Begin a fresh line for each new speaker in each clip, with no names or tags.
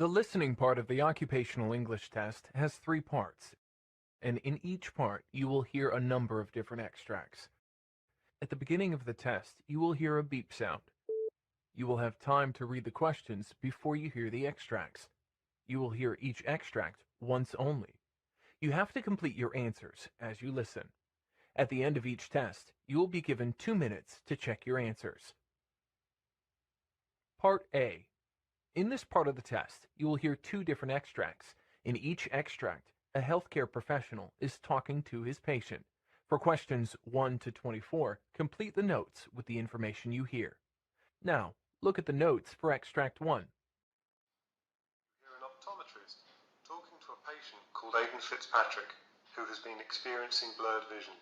The listening part of the occupational English test has 3 parts, and in each part you will hear a number of different extracts. At the beginning of the test, you will hear a beep sound. You will have time to read the questions before you hear the extracts. You will hear each extract once only. You have to complete your answers as you listen. At the end of each test, you will be given 2 minutes to check your answers. Part A. In this part of the test, you will hear 2 different extracts. In each extract, a healthcare professional is talking to his patient. For questions 1 to 24, complete the notes with the information you hear. Now, look at the notes for extract 1.
You're an optometrist talking to a patient called Aidan Fitzpatrick, who has been experiencing blurred vision.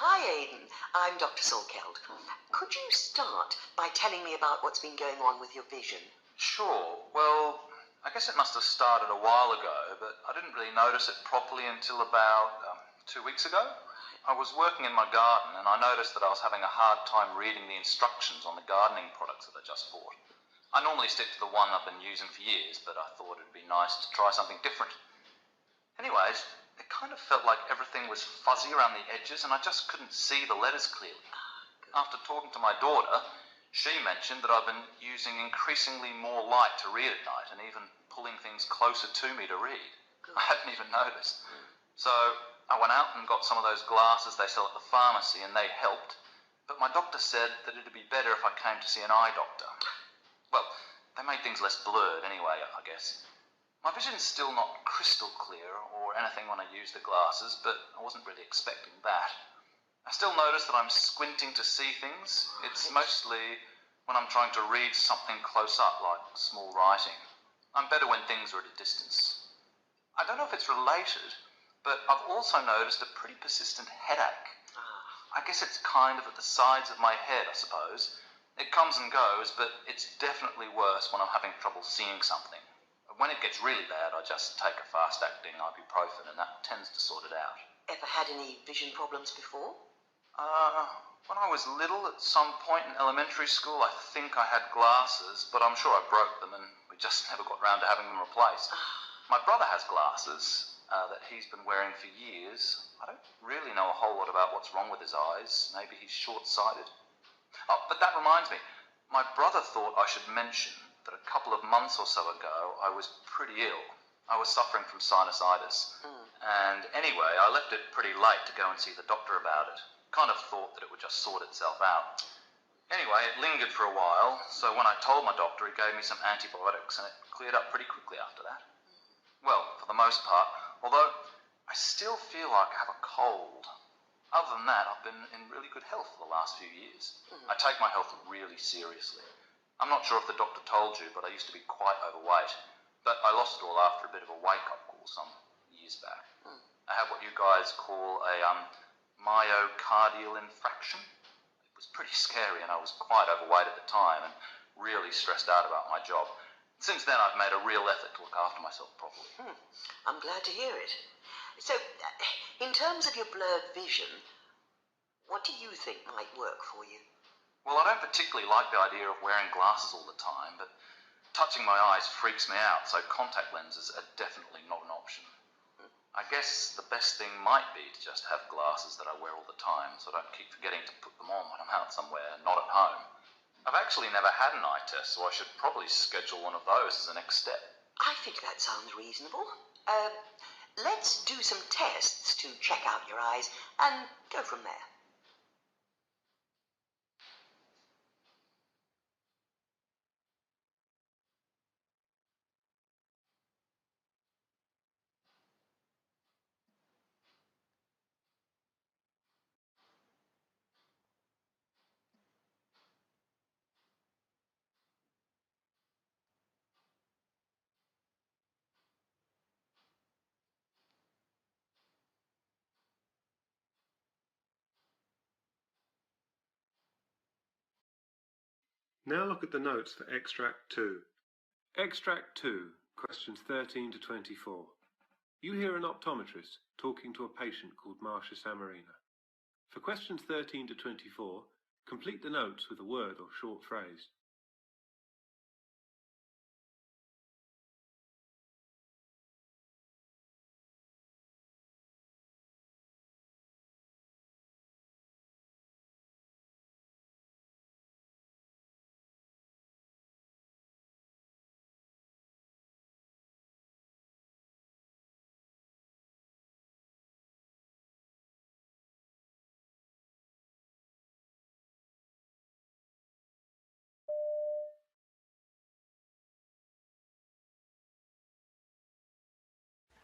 Hi Aidan, I'm Dr. Salkeld. Could you start by telling me about what's been going on with your vision?
Sure. Well, I guess it must have started a while ago, but I didn't really notice it properly until about 2 weeks ago. I was working in my garden and I noticed that I was having a hard time reading the instructions on the gardening products that I just bought. I normally stick to the one I've been using for years, but I thought it'd be nice to try something different. Anyways, it kind of felt like everything was fuzzy around the edges and I just couldn't see the letters clearly. After talking to my daughter, she mentioned that I've been using increasingly more light to read at night and even pulling things closer to me to read. I hadn't even noticed. So I went out and got some of those glasses they sell at the pharmacy and they helped, but my doctor said that it'd be better if I came to see an eye doctor. Well, they made things less blurred anyway, I guess. My vision's still not crystal clear or anything when I use the glasses, but I wasn't really expecting that. I still notice that I'm squinting to see things. It's mostly when I'm trying to read something close up, like small writing. I'm better when things are at a distance. I don't know if it's related, but I've also noticed a pretty persistent headache. I guess it's kind of at the sides of my head, I suppose. It comes and goes, but it's definitely worse when I'm having trouble seeing something. When it gets really bad, I just take a fast-acting ibuprofen and that tends to sort it out.
Ever had any vision problems before?
When I was little, at some point in elementary school, I think I had glasses, but I'm sure I broke them and we just never got round to having them replaced. My brother has glasses that he's been wearing for years. I don't really know a whole lot about what's wrong with his eyes. Maybe he's short-sighted. Oh, but that reminds me. My brother thought I should mention that a couple of months or so ago, I was pretty ill. I was suffering from sinusitis. And anyway, I left it pretty late to go and see the doctor about it. Kind of thought that it would just sort itself out. Anyway, it lingered for a while, so when I told my doctor, he gave me some antibiotics and it cleared up pretty quickly after that. Well, for the most part, although I still feel like I have a cold. Other than that, I've been in really good health for the last few years. I take my health really seriously. I'm not sure if the doctor told you, but I used to be quite overweight. But I lost it all after a bit of a wake-up call some years back. I had what you guys call a myocardial infraction. It was pretty scary and I was quite overweight at the time and really stressed out about my job. Since then, I've made a real effort to look after myself properly.
I'm glad to hear it. So, in terms of your blurred vision, what do you think might work for you?
Well, I don't particularly like the idea of wearing glasses all the time, but touching my eyes freaks me out, so contact lenses are definitely not an option. I guess the best thing might be to just have glasses that I wear all the time, so I don't keep forgetting to put them on when I'm out somewhere, not at home. I've actually never had an eye test, so I should probably schedule one of those as the next step.
I think that sounds reasonable. Let's do some tests to check out your eyes and go from there.
Now look at the notes for Extract 2. Extract 2, questions 13 to 24. You hear an optometrist talking to a patient called Marcia Samarina. For questions 13 to 24, complete the notes with a word or short phrase.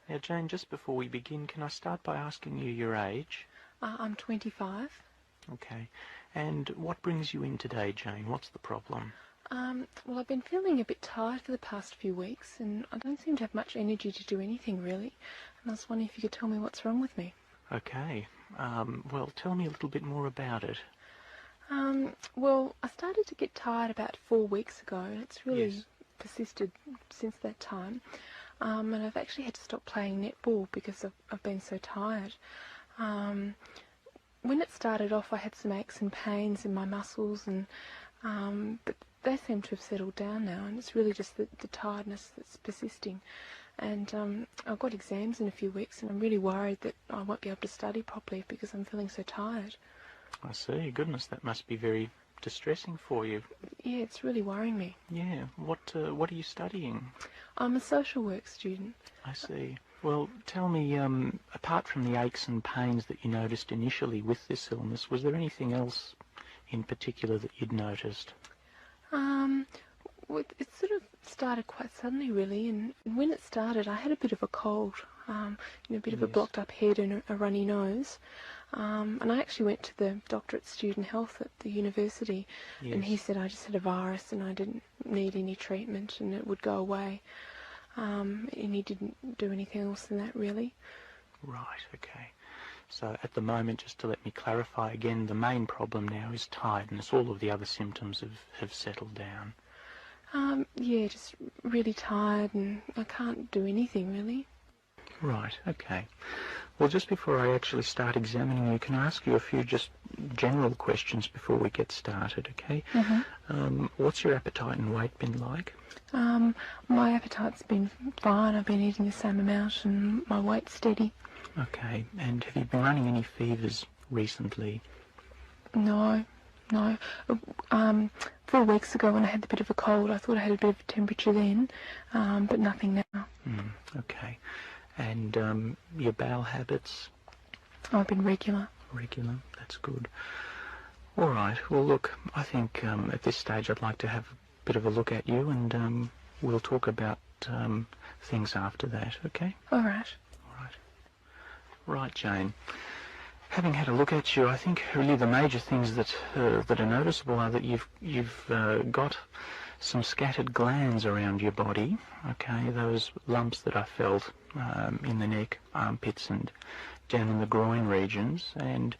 Now, Jane, just before we begin, can I start by asking you your age?
I'm 25.
Okay. And what brings you in today, Jane? What's the problem?
Well, I've been feeling a bit tired for the past few weeks, and I don't seem to have much energy to do anything, really. And I was wondering if you could tell me what's wrong with me.
Okay. Well, tell me a little bit more about it.
Well, I started to get tired about 4 weeks ago, and it's really
Yes.
persisted since that time. And I've actually had to stop playing netball because I've been so tired. When it started off, I had some aches and pains in my muscles, and but they seem to have settled down now, and it's really just the tiredness that's persisting. And I've got exams in a few weeks, and I'm really worried that I won't be able to study properly because I'm feeling so tired.
I see. Goodness, that must be very distressing for you.
Yeah, it's really worrying me.
Yeah. What are you studying?
I'm a social work student.
I see. Well, tell me, apart from the aches and pains that you noticed initially with this illness, was there anything else in particular that you'd noticed?
Well, it sort of started quite suddenly, really, and when it started, I had a bit of a cold, a bit of a
Yes.
blocked up head and a runny nose. And I actually went to the doctor at Student Health at the university, and he
Yes.
said I just had a virus and I didn't need any treatment and it would go away. And he didn't do anything else than that, really.
Right, okay. So at the moment, just to let me clarify again, the main problem now is tiredness. All of the other symptoms have settled down.
Yeah, just really tired and I can't do anything, really.
Right, okay. Well, just before I actually start examining you, can I ask you a few just general questions before we get started, okay? What's your appetite and weight been like?
My appetite's been fine. I've been eating the same amount and my weight's steady.
Okay, and have you been running any fevers recently?
No. 4 weeks ago when I had a bit of a cold, I thought I had a bit of a temperature then, but nothing now.
Okay. And your bowel habits?
I've been regular.
Regular, that's good. All right, well look, I think at this stage I'd like to have a bit of a look at you, and we'll talk about things after that, okay?
All right.
All right. Right, Jane. Having had a look at you, I think really the major things that are noticeable are that you've got some scattered glands around your body, okay, those lumps that I felt in the neck, armpits and down in the groin regions, and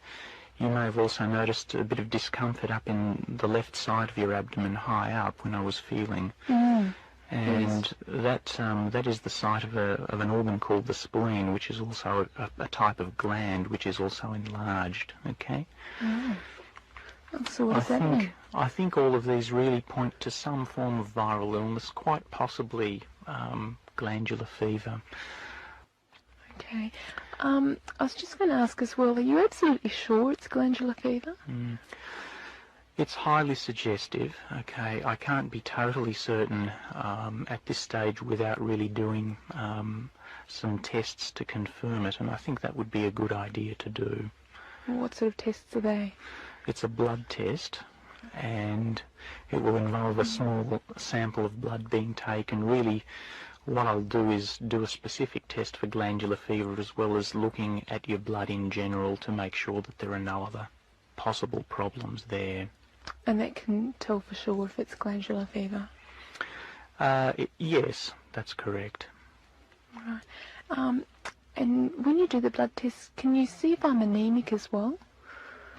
you may have also noticed a bit of discomfort up in the left side of your abdomen high up when I was feeling. And
Yes.
that is the site of an organ called the spleen, which is also a type of gland which is also enlarged, okay?
So what does that mean?
I think all of these really point to some form of viral illness, quite possibly glandular fever.
Okay. I was just going to ask as well, are you absolutely sure it's glandular fever?
It's highly suggestive, okay. I can't be totally certain at this stage without really doing some tests to confirm it, and I think that would be a good idea to do.
What sort of tests are they?
It's a blood test, and it will involve a small sample of blood being taken. Really, what I'll do is do a specific test for glandular fever as well as looking at your blood in general to make sure that there are no other possible problems there.
And that can tell for sure if it's glandular fever?
Yes, that's correct.
Right. And when you do the blood test, can you see if I'm anemic as well?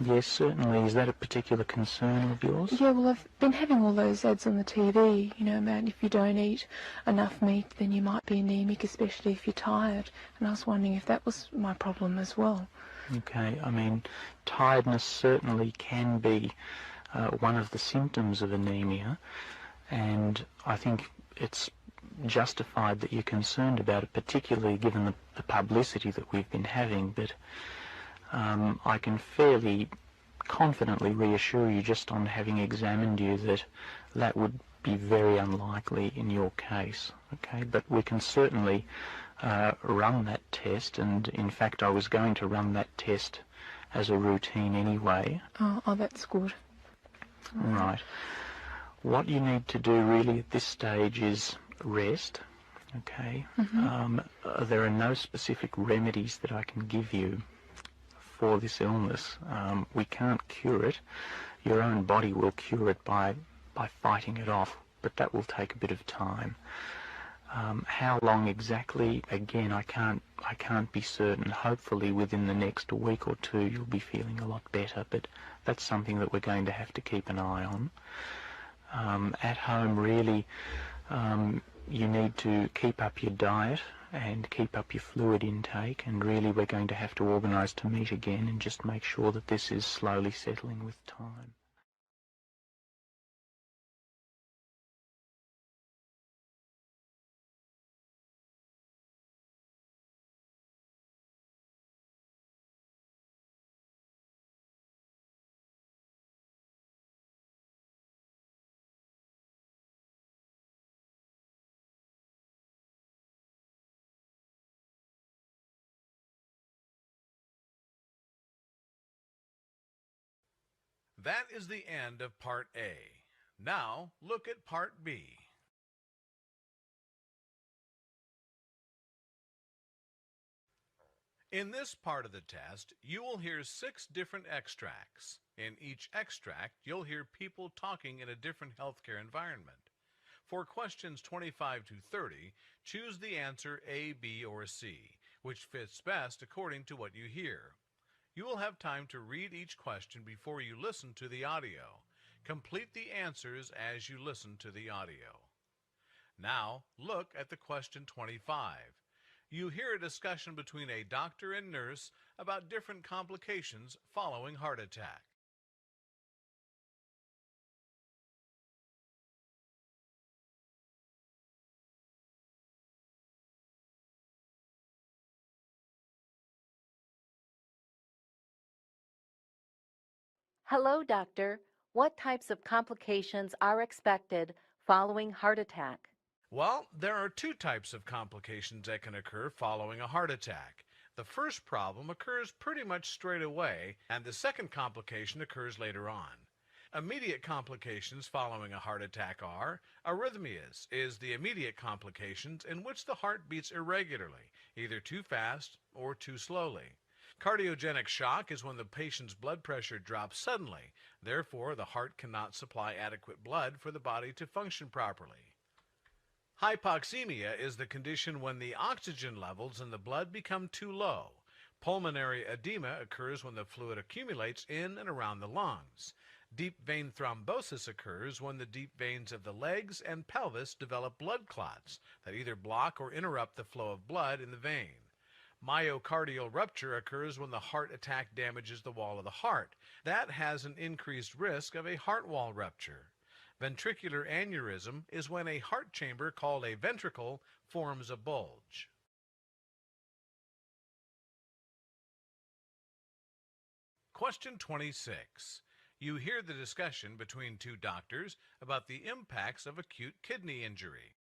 Yes, certainly. Is that a particular concern of yours?
Yeah, well, I've been having all those ads on the TV, about if you don't eat enough meat, then you might be anemic, especially if you're tired. And I was wondering if that was my problem as well.
Okay, I mean, tiredness certainly can be one of the symptoms of anemia, and I think it's justified that you're concerned about it, particularly given the publicity that we've been having, but I can fairly confidently reassure you, just on having examined you, that that would be very unlikely in your case. Okay, but we can certainly run that test, and in fact I was going to run that test as a routine anyway.
Oh, that's good.
Right. What you need to do really at this stage is rest. Okay. There are no specific remedies that I can give you for this illness. We can't cure it. Your own body will cure it by fighting it off, but that will take a bit of time. How long exactly? Again, I can't be certain. Hopefully within the next week or two you'll be feeling a lot better, but that's something that we're going to have to keep an eye on. At home, really, you need to keep up your diet and keep up your fluid intake, and really we're going to have to organise to meet again and just make sure that this is slowly settling with time.
That is the end of Part A. Now, look at Part B. In this part of the test, you will hear 6 different extracts. In each extract, you'll hear people talking in a different healthcare environment. For questions 25 to 30, choose the answer A, B, or C, which fits best according to what you hear. You will have time to read each question before you listen to the audio. Complete the answers as you listen to the audio. Now, look at the question 25. You hear a discussion between a doctor and nurse about different complications following heart attack.
Hello, doctor. What types of complications are expected following heart attack?
Well, there are 2 types of complications that can occur following a heart attack. The first problem occurs pretty much straight away, and the second complication occurs later on. Immediate complications following a heart attack are: arrhythmias is the immediate complications in which the heart beats irregularly, either too fast or too slowly. Cardiogenic shock is when the patient's blood pressure drops suddenly. Therefore, the heart cannot supply adequate blood for the body to function properly. Hypoxemia is the condition when the oxygen levels in the blood become too low. Pulmonary edema occurs when the fluid accumulates in and around the lungs. Deep vein thrombosis occurs when the deep veins of the legs and pelvis develop blood clots that either block or interrupt the flow of blood in the vein. Myocardial rupture occurs when the heart attack damages the wall of the heart. That has an increased risk of a heart wall rupture. Ventricular aneurysm is when a heart chamber called a ventricle forms a bulge. Question 26. You hear the discussion between 2 doctors about the impacts of acute kidney injury.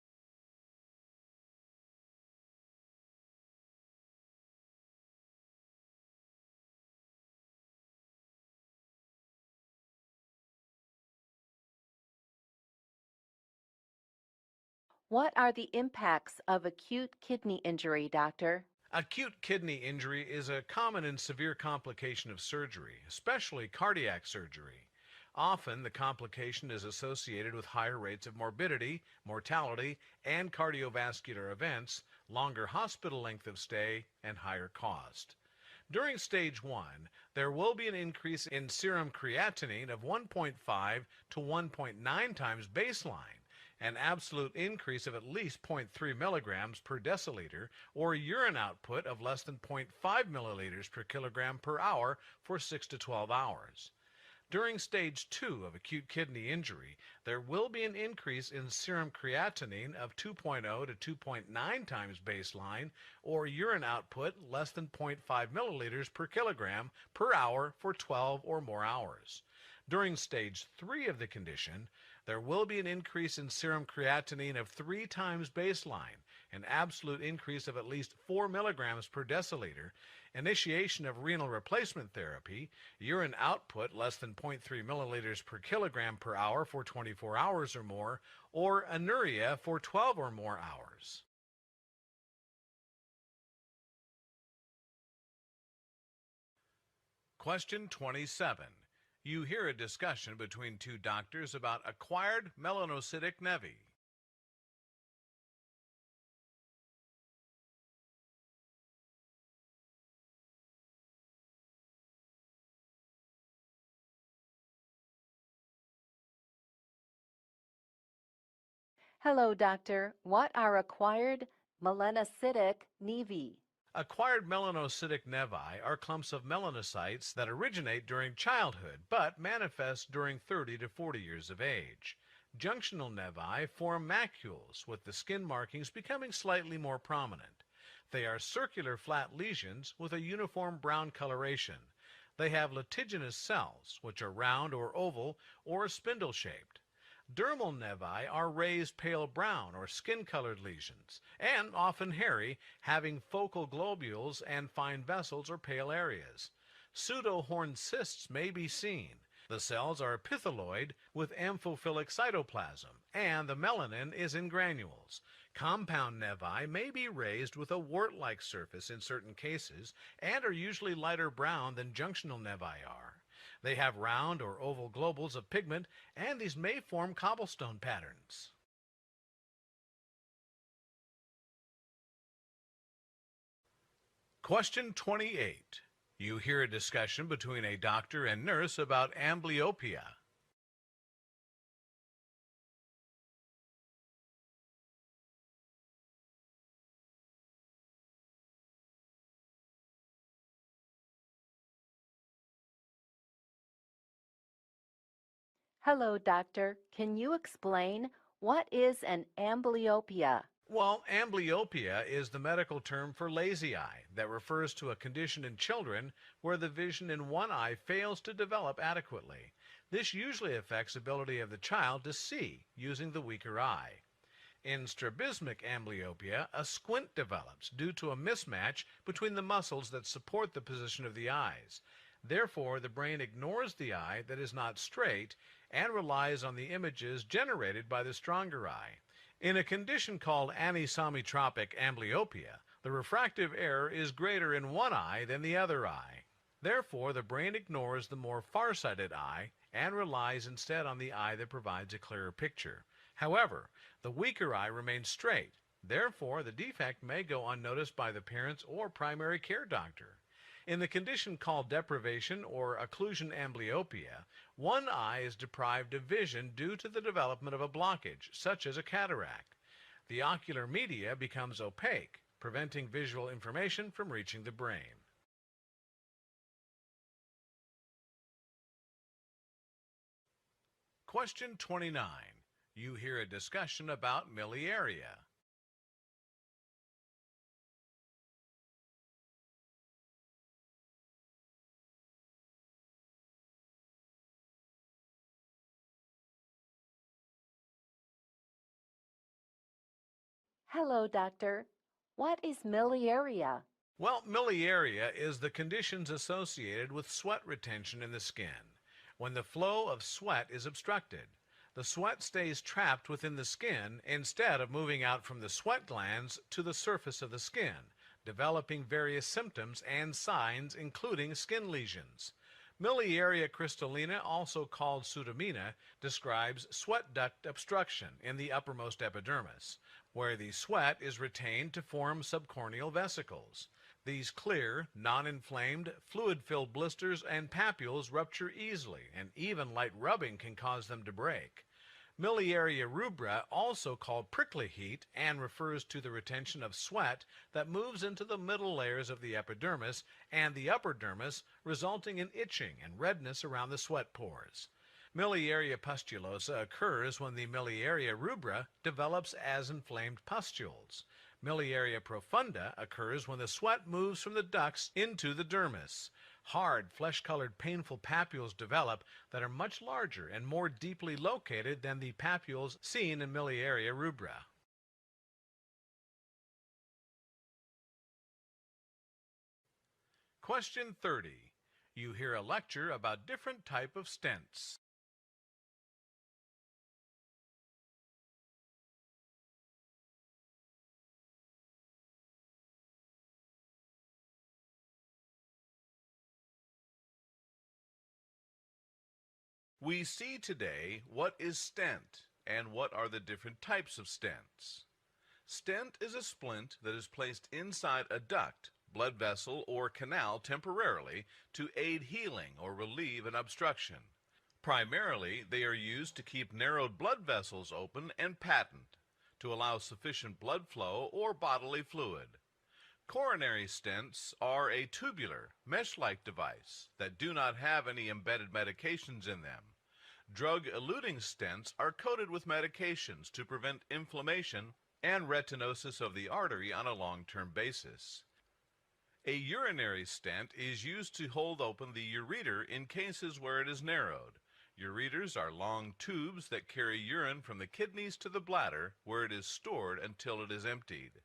What are the impacts of acute kidney injury, doctor?
Acute kidney injury is a common and severe complication of surgery, especially cardiac surgery. Often, the complication is associated with higher rates of morbidity, mortality, and cardiovascular events, longer hospital length of stay, and higher cost. During stage 1, there will be an increase in serum creatinine of 1.5 to 1.9 times baseline, an absolute increase of at least 0.3 milligrams per deciliter, or a urine output of less than 0.5 milliliters per kilogram per hour for 6 to 12 hours. During stage 2 of acute kidney injury, there will be an increase in serum creatinine of 2.0 to 2.9 times baseline, or urine output less than 0.5 milliliters per kilogram per hour for 12 or more hours. During stage 3 of the condition, there will be an increase in serum creatinine of 3 times baseline, an absolute increase of at least 4 milligrams per deciliter, initiation of renal replacement therapy, urine output less than 0.3 milliliters per kilogram per hour for 24 hours or more, or anuria for 12 or more hours. Question 27. You hear a discussion between two doctors about acquired melanocytic nevi.
Hello, doctor. What are acquired melanocytic nevi?
Acquired melanocytic nevi are clumps of melanocytes that originate during childhood but manifest during 30 to 40 years of age. Junctional nevi form macules, with the skin markings becoming slightly more prominent. They are circular flat lesions with a uniform brown coloration. They have lentiginous cells, which are round or oval or spindle-shaped. Dermal nevi are raised pale brown or skin-colored lesions, and often hairy, having focal globules and fine vessels or pale areas. Pseudohorn cysts may be seen. The cells are epithelioid with amphiphilic cytoplasm, and the melanin is in granules. Compound nevi may be raised with a wart-like surface in certain cases, and are usually lighter brown than junctional nevi are. They have round or oval globules of pigment, and these may form cobblestone patterns. Question 28. You hear a discussion between a doctor and nurse about amblyopia.
Hello, doctor. Can you explain what is an amblyopia?
Well, amblyopia is the medical term for lazy eye that refers to a condition in children where the vision in one eye fails to develop adequately. This usually affects ability of the child to see using the weaker eye. In strabismic amblyopia, a squint develops due to a mismatch between the muscles that support the position of the eyes. Therefore, the brain ignores the eye that is not straight and relies on the images generated by the stronger eye. In a condition called anisometropic amblyopia, the refractive error is greater in one eye than the other eye. Therefore, the brain ignores the more farsighted eye and relies instead on the eye that provides a clearer picture. However, the weaker eye remains straight. Therefore, the defect may go unnoticed by the parents or primary care doctor. In the condition called deprivation or occlusion amblyopia, one eye is deprived of vision due to the development of a blockage, such as a cataract. The ocular media becomes opaque, preventing visual information from reaching the brain. Question 29. You hear a discussion about miliaria.
Hello, doctor. What is miliaria?
Well, miliaria is the conditions associated with sweat retention in the skin. When the flow of sweat is obstructed, the sweat stays trapped within the skin instead of moving out from the sweat glands to the surface of the skin, developing various symptoms and signs including skin lesions. Miliaria crystallina, also called pseudomina, describes sweat duct obstruction in the uppermost epidermis, where the sweat is retained to form subcorneal vesicles. These clear, non-inflamed, fluid-filled blisters and papules rupture easily, and even light rubbing can cause them to break. Miliaria rubra, also called prickly heat, and refers to the retention of sweat that moves into the middle layers of the epidermis and the upper dermis, resulting in itching and redness around the sweat pores. Miliaria pustulosa occurs when the miliaria rubra develops as inflamed pustules. Miliaria profunda occurs when the sweat moves from the ducts into the dermis. Hard, flesh-colored, painful papules develop that are much larger and more deeply located than the papules seen in miliaria rubra. Question 30. You hear a lecture about different type of stents. We see today what is stent and what are the different types of stents. Stent is a splint that is placed inside a duct, blood vessel, or canal temporarily to aid healing or relieve an obstruction. Primarily, they are used to keep narrowed blood vessels open and patent, to allow sufficient blood flow or bodily fluid. Coronary stents are a tubular, mesh-like device that do not have any embedded medications in them. Drug-eluting stents are coated with medications to prevent inflammation and retinosis of the artery on a long-term basis. A urinary stent is used to hold open the ureter in cases where it is narrowed. Ureters are long tubes that carry urine from the kidneys to the bladder, where it is stored until it is emptied.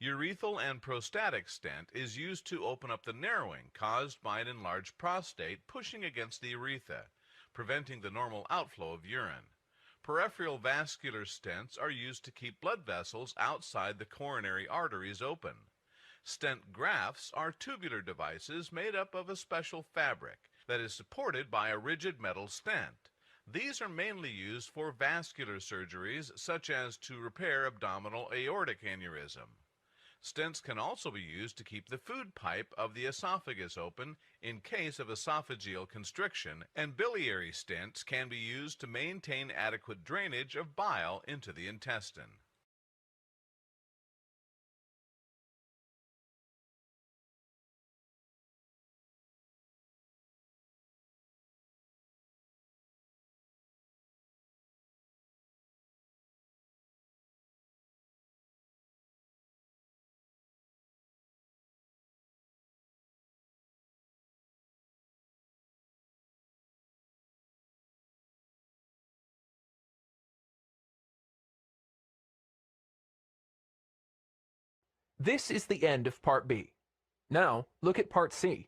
Urethral and prostatic stent is used to open up the narrowing caused by an enlarged prostate pushing against the urethra, preventing the normal outflow of urine. Peripheral vascular stents are used to keep blood vessels outside the coronary arteries open. Stent grafts are tubular devices made up of a special fabric that is supported by a rigid metal stent. These are mainly used for vascular surgeries, such as to repair abdominal aortic aneurysm. Stents can also be used to keep the food pipe of the esophagus open in case of esophageal constriction, and biliary stents can be used to maintain adequate drainage of bile into the intestine.
This is the end of Part B. Now, look at Part C.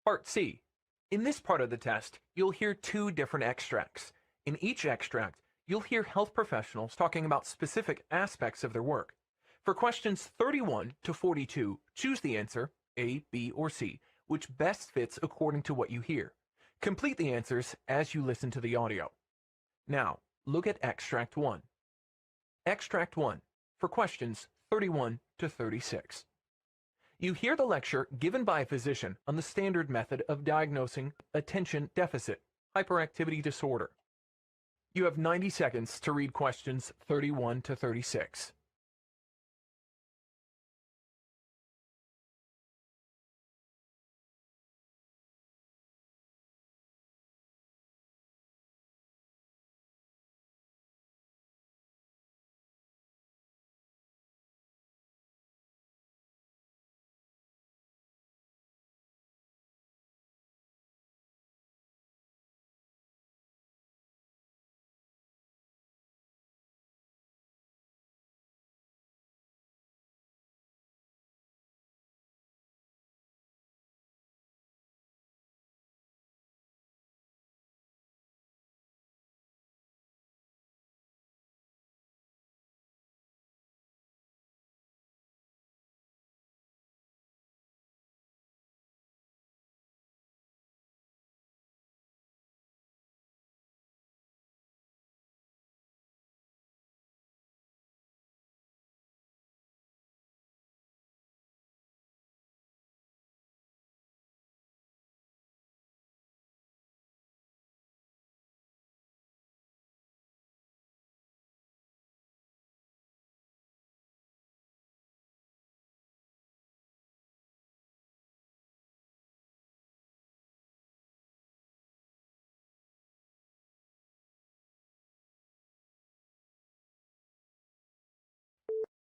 Part C. In this part of the test, you'll hear two different extracts. In each extract, you'll hear health professionals talking about specific aspects of their work. For questions 31 to 42, choose the answer, A, B, or C, which best fits according to what you hear. Complete the answers as you listen to the audio. Now, look at Extract 1. Extract 1, for questions 31 to 36. You hear the lecture given by a physician on the standard method of diagnosing attention deficit hyperactivity disorder. You have 90 seconds to read questions 31 to 36.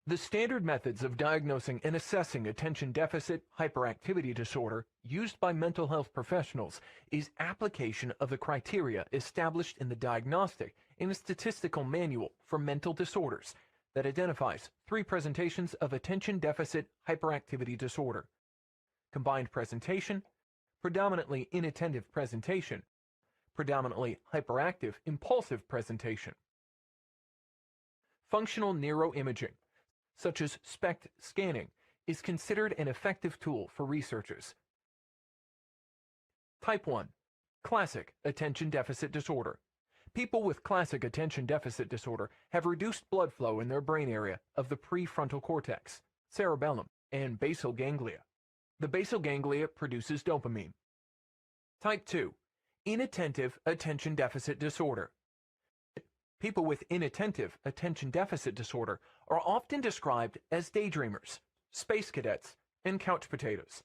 The standard methods of diagnosing and assessing attention deficit hyperactivity disorder used by mental health professionals is application of the criteria established in the Diagnostic and Statistical Manual for Mental Disorders that identifies 3 presentations of attention deficit hyperactivity disorder: combined presentation, predominantly inattentive presentation, predominantly hyperactive impulsive presentation. Functional neuroimaging, such as SPECT scanning, is considered an effective tool for researchers. Type 1. Classic attention deficit disorder. People with classic attention deficit disorder have reduced blood flow in their brain area of the prefrontal cortex, cerebellum, and basal ganglia. The basal ganglia produces dopamine. Type 2. Inattentive attention deficit disorder. People with inattentive attention deficit disorder are often described as daydreamers, space cadets, and couch potatoes.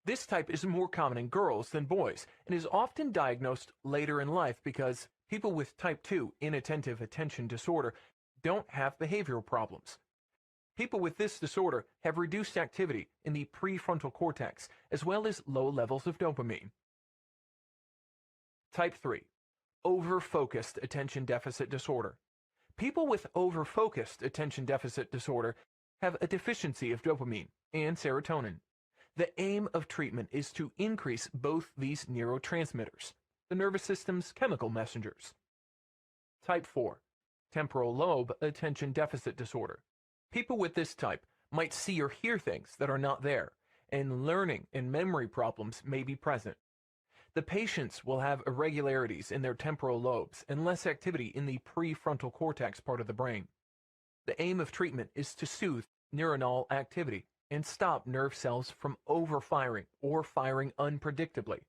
This type is more common in girls than boys and is often diagnosed later in life because people with type 2 inattentive attention disorder don't have behavioral problems. People with this disorder have reduced activity in the prefrontal cortex as well as low levels of dopamine. Type 3. Over-focused attention deficit disorder. People with over-focused attention deficit disorder have a deficiency of dopamine and serotonin. The aim of treatment is to increase both these neurotransmitters, the nervous system's chemical messengers. Type 4. Temporal lobe attention deficit disorder. People with this type might see or hear things that are not there, and learning and memory problems may be present. The patients will have irregularities in their temporal lobes and less activity in the prefrontal cortex part of the brain. The aim of treatment is to soothe neuronal activity and stop nerve cells from overfiring or firing unpredictably.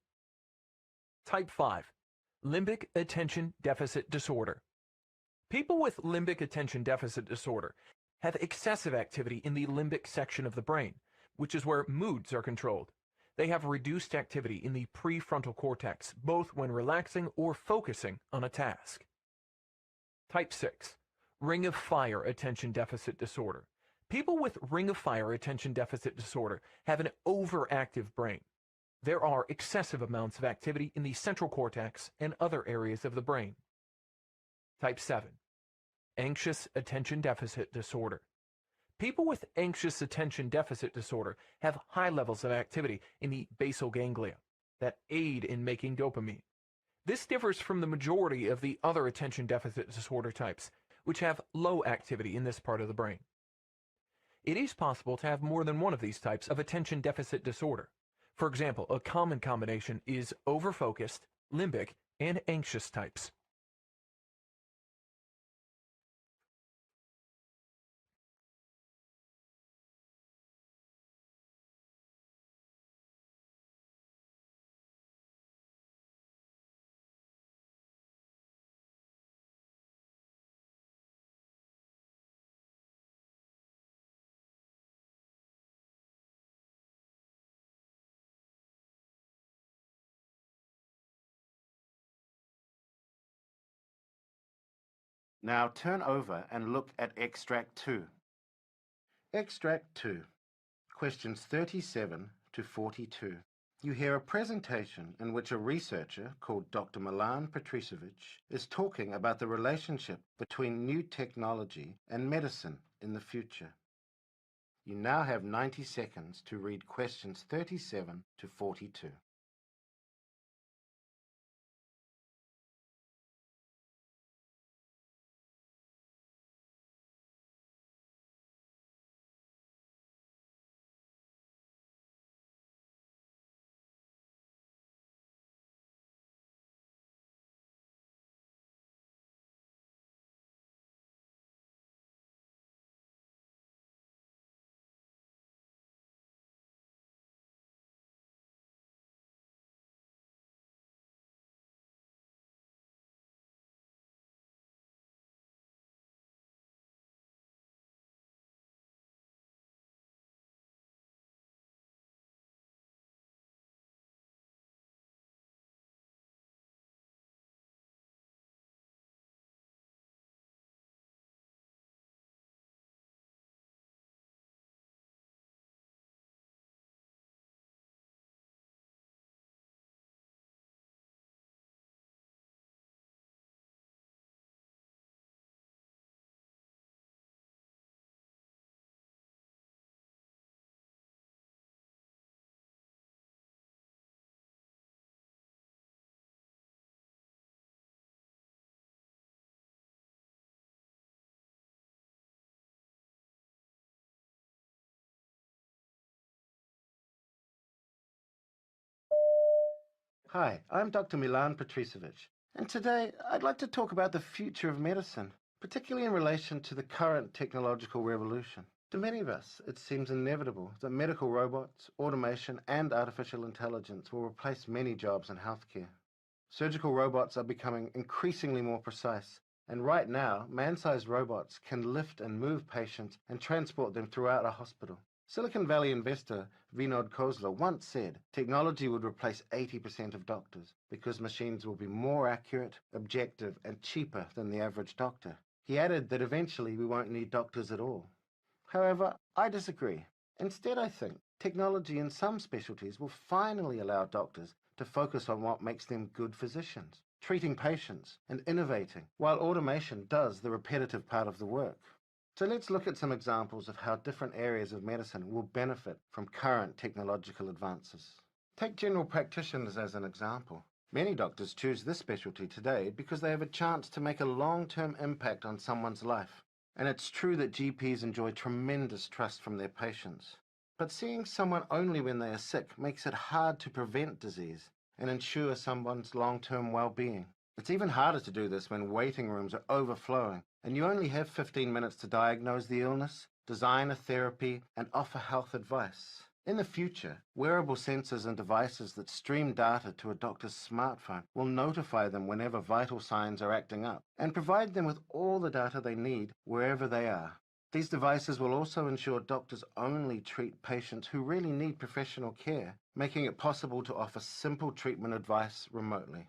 Type 5. Limbic attention deficit disorder. People with limbic attention deficit disorder have excessive activity in the limbic section of the brain, which is where moods are controlled. They have reduced activity in the prefrontal cortex, both when relaxing or focusing on a task. Type 6. Ring of fire attention deficit disorder. People with ring of fire attention deficit disorder have an overactive brain. There are excessive amounts of activity in the central cortex and other areas of the brain. Type 7. Anxious attention deficit disorder. People with anxious attention deficit disorder have high levels of activity in the basal ganglia that aid in making dopamine. This differs from the majority of the other attention deficit disorder types, which have low activity in this part of the brain. It is possible to have more than one of these types of attention deficit disorder. For example, a common combination is overfocused, limbic, and anxious types.
Now turn over and look at Extract 2. Extract 2, questions 37 to 42. You hear a presentation in which a researcher called Dr. Milan Petricevic is talking about the relationship between new technology and medicine in the future. You now have 90 seconds to read questions 37 to 42. Hi, I'm Dr. Milan Petricevic, and today I'd like to talk about the future of medicine, particularly in relation to the current technological revolution. To many of us, it seems inevitable that medical robots, automation, and artificial intelligence will replace many jobs in healthcare. Surgical robots are becoming increasingly more precise, and right now, man-sized robots can lift and move patients and transport them throughout a hospital. Silicon Valley investor Vinod Khosla once said technology would replace 80% of doctors because machines will be more accurate, objective, and cheaper than the average doctor. He added that eventually we won't need doctors at all. However, I disagree. Instead, I think technology in some specialties will finally allow doctors to focus on what makes them good physicians, treating patients and innovating, while automation does the repetitive part of the work. So let's look at some examples of how different areas of medicine will benefit from current technological advances. Take general practitioners as an example. Many doctors choose this specialty today because they have a chance to make a long-term impact on someone's life. And it's true that GPs enjoy tremendous trust from their patients. But seeing someone only when they are sick makes it hard to prevent disease and ensure someone's long-term well-being. It's even harder to do this when waiting rooms are overflowing and you only have 15 minutes to diagnose the illness, design a therapy, and offer health advice. In the future, wearable sensors and devices that stream data to a doctor's smartphone will notify them whenever vital signs are acting up and provide them with all the data they need wherever they are. These devices will also ensure doctors only treat patients who really need professional care, making it possible to offer simple treatment advice remotely.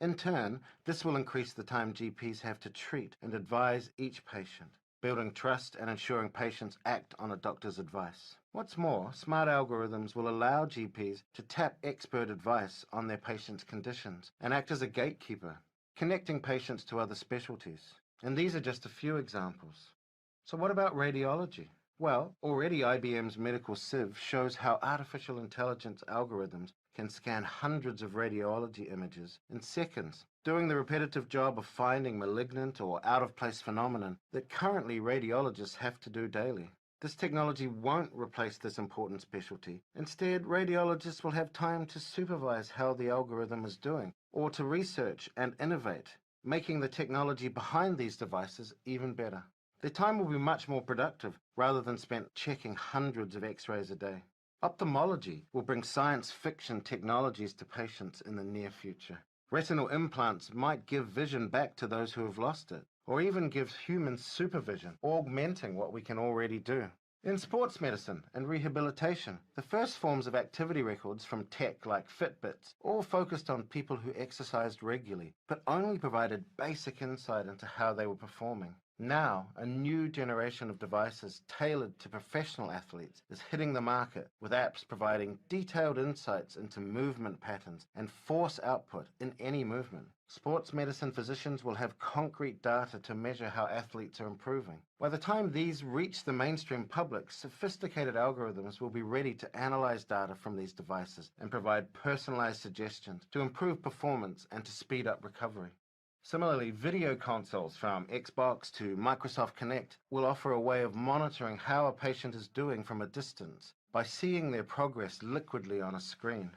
In turn, this will increase the time GPs have to treat and advise each patient, building trust and ensuring patients act on a doctor's advice. What's more, smart algorithms will allow GPs to tap expert advice on their patients' conditions and act as a gatekeeper, connecting patients to other specialties. And these are just a few examples. So what about radiology? Well, already IBM's medical sieve shows how artificial intelligence algorithms can scan hundreds of radiology images in seconds, doing the repetitive job of finding malignant or out-of-place phenomenon that currently radiologists have to do daily. This technology won't replace this important specialty. Instead, radiologists will have time to supervise how the algorithm is doing, or to research and innovate, making the technology behind these devices even better. Their time will be much more productive rather than spent checking hundreds of x-rays a day. Ophthalmology will bring science fiction technologies to patients in the near future. Retinal implants might give vision back to those who have lost it, or even give humans supervision, augmenting what we can already do. In sports medicine and rehabilitation, the first forms of activity records from tech like Fitbits all focused on people who exercised regularly, but only provided basic insight into how they were performing. Now, a new generation of devices tailored to professional athletes is hitting the market, with apps providing detailed insights into movement patterns and force output in any movement. Sports medicine physicians will have concrete data to measure how athletes are improving. By the time these reach the mainstream public, sophisticated algorithms will be ready to analyze data from these devices and provide personalized suggestions to improve performance and to speed up recovery. Similarly, video consoles from Xbox to Microsoft Kinect will offer a way of monitoring how a patient is doing from a distance by seeing their progress liquidly on a screen.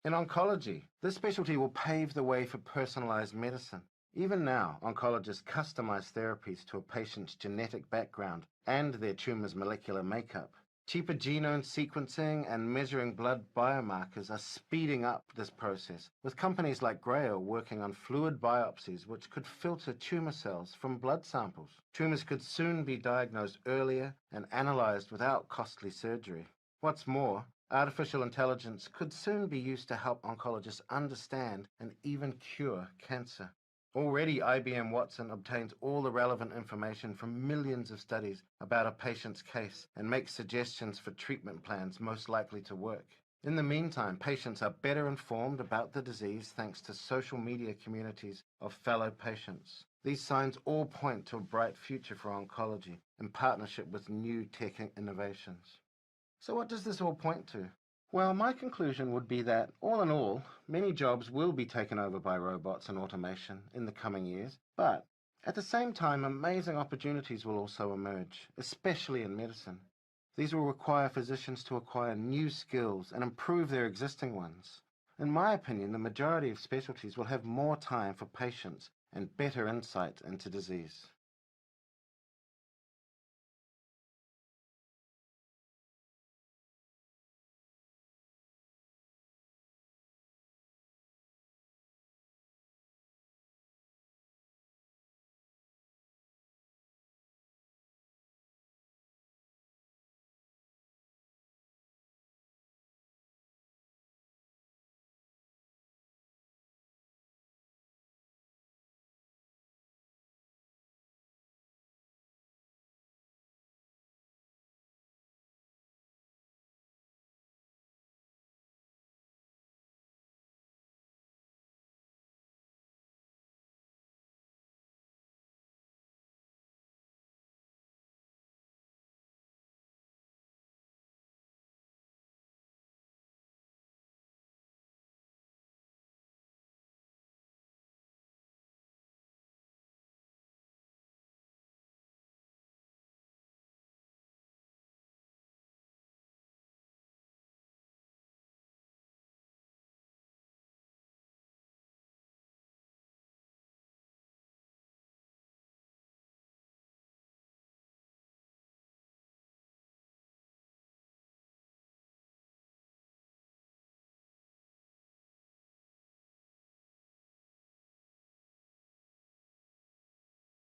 In oncology, this specialty will pave the way for personalized medicine. Even now, oncologists customize therapies to a patient's genetic background and their tumor's molecular makeup. Cheaper genome sequencing and measuring blood biomarkers are speeding up this process, with companies like Grail working on fluid biopsies which could filter tumor cells from blood samples. Tumors could soon be diagnosed earlier and analyzed without costly surgery. What's more, artificial intelligence could soon be used to help oncologists understand and even cure cancer. Already, IBM Watson obtains all the relevant information from millions of studies about a patient's case and makes suggestions for treatment plans most likely to work. In the meantime, patients are better informed about the disease thanks to social media communities of fellow patients. These signs all point to a bright future for oncology in partnership with new tech innovations. So what does this all point to? Well, my conclusion would be that, all in all, many jobs will be taken over by robots and automation in the coming years, but at the same time, amazing opportunities will also emerge, especially in medicine. These will require physicians to acquire new skills and improve their existing ones. In my opinion, the majority of specialties will have more time for patients and better insight into disease.